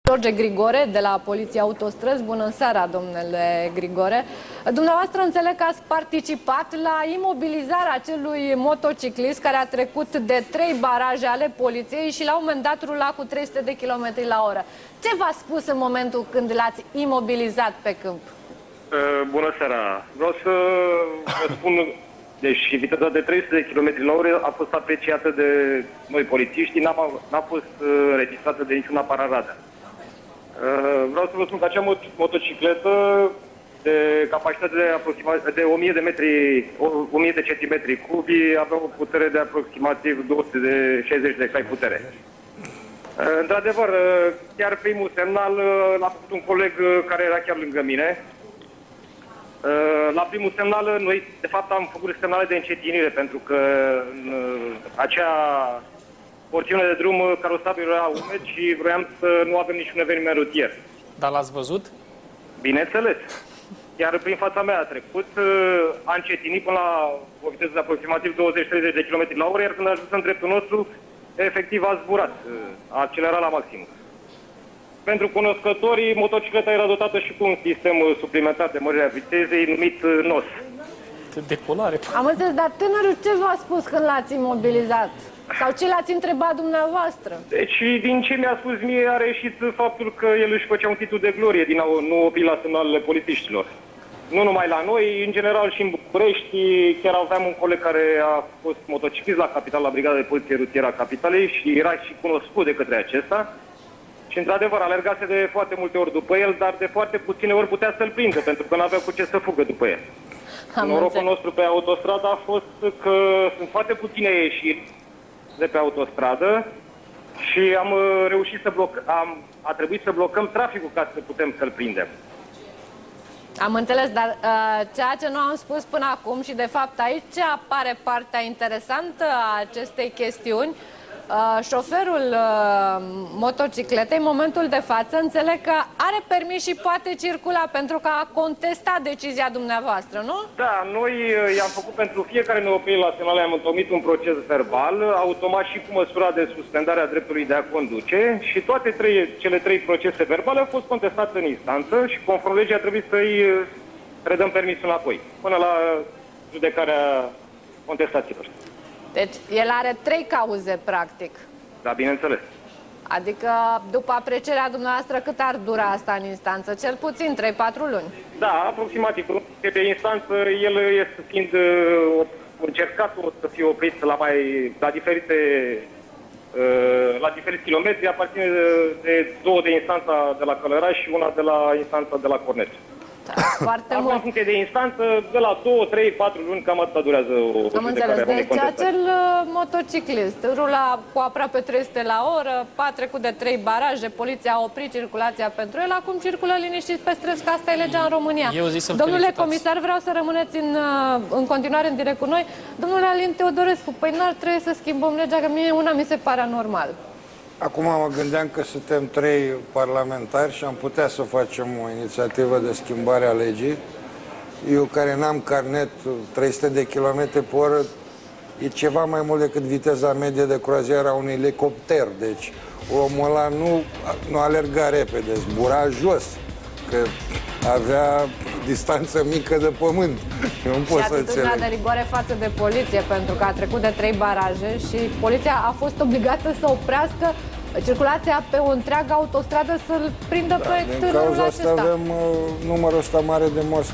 George Grigore, de la Poliția Autostrăzi. Bună seara, domnule Grigore. Dumneavoastră înțeleg că ați participat la imobilizarea acelui motociclist care a trecut de 3 baraje ale poliției și la un moment dat rula cu 300 de km la oră. Ce v-a spus în momentul când l-ați imobilizat pe câmp? Bună seara. Vreau să vă spun, deci viteza de 300 de km la oră a fost apreciată de noi polițiști, n-a fost înregistrată de niciuna pararadă. Vreau să vă spun că acea motocicletă de capacitate de aproximativ de 1000 de metri, 1000 de centimetri cubi avea o putere de aproximativ 260 de cai putere. Într-adevăr, chiar primul semnal l-a făcut un coleg care era chiar lângă mine. La primul semnal, noi de fapt am făcut semnale de încetinire pentru că în acea porțiune de drum carosabilul era umed și vroiam să nu avem niciun eveniment rutier. Dar l-ați văzut? Bineînțeles. Chiar prin fața mea a trecut, a încetinit până la o viteză de aproximativ 20-30 de km la oră, iar când a ajuns în dreptul nostru, efectiv a zburat, a accelerat la maxim. Pentru cunoscătorii, motocicleta era dotată și cu un sistem suplimentar de mărire a vitezei numit NOS. Decolare. Am înțeles, dar tânărul ce v-a spus când l-ați imobilizat? Sau ce l-ați întrebat dumneavoastră? Deci, din ce mi-a spus mie, a reieșit faptul că el își făcea un titlu de glorie din a nu opri la semnalele polițiștilor. Nu numai la noi, în general și în București. Chiar aveam un coleg care a fost motociclist la capital, la Brigada de Poliție Rutieră a Capitalei și era și cunoscut de către acesta. Și, într-adevăr, alergase de foarte multe ori după el, dar de foarte puține ori putea să-l prindă, pentru că nu avea cu ce să fugă după el. Norocul nostru pe autostradă a fost că sunt foarte puține ieșiri de pe autostradă și am reușit să a trebuit să blocăm traficul ca să putem să-l prindem. Am înțeles, dar ceea ce nu am spus până acum și de fapt aici apare partea interesantă a acestei chestiuni. Șoferul motocicletei, în momentul de față, înțeleg că are permis și poate circula pentru că a contestat decizia dumneavoastră, nu? Da, noi i-am făcut pentru fiecare neoprire la semnale, am întocmit un proces verbal, automat și cu măsura de suspendare a dreptului de a conduce și toate cele trei procese verbale au fost contestate în instanță și conform legii a trebuit să-i redăm permisul înapoi, până la judecarea contestațiilor. Deci, el are 3 cauze, practic. Da, bineînțeles. Adică, după aprecierea dumneavoastră, cât ar dura asta în instanță? Cel puțin 3-4 luni. Da, aproximativ. Pe instanță, el este fiind încercat să fie oprit la diferiți kilometri, aparține de 2 de instanța de la Călăraș și una de la instanța de la Cornet. Foarte Acum, mult. în funcție de instanță, de la 2, 3, 4 luni, cam atâta durează o Am înțeles. Deci acel motociclist rula cu aproape 300 la oră, a trecut de 3 baraje, poliția a oprit circulația pentru el, acum circulă liniștit pe străzi, că asta e legea în România. Domnule comisar, vreau să rămâneți în continuare în direct cu noi. Domnule Alin Teodorescu, păi n-ar trebui să schimbăm legea, că mie una mi se pare anormal. Acum mă gândeam că suntem 3 parlamentari și am putea să facem o inițiativă de schimbare a legii. Eu care n-am carnet, 300 de km pe oră e ceva mai mult decât viteza medie de croazieră a unui elicopter. Deci omul ăla nu alerga repede, zbura jos, că avea distanță mică de pământ. Eu nu pot să atitudinea înțeleg. de rigoare față de poliție, pentru că a trecut de 3 baraje și poliția a fost obligată să oprească circulația pe o întreagă autostradă, să-l prindă pe Din tânărul cauza asta acesta. avem numărul ăsta mare de morți.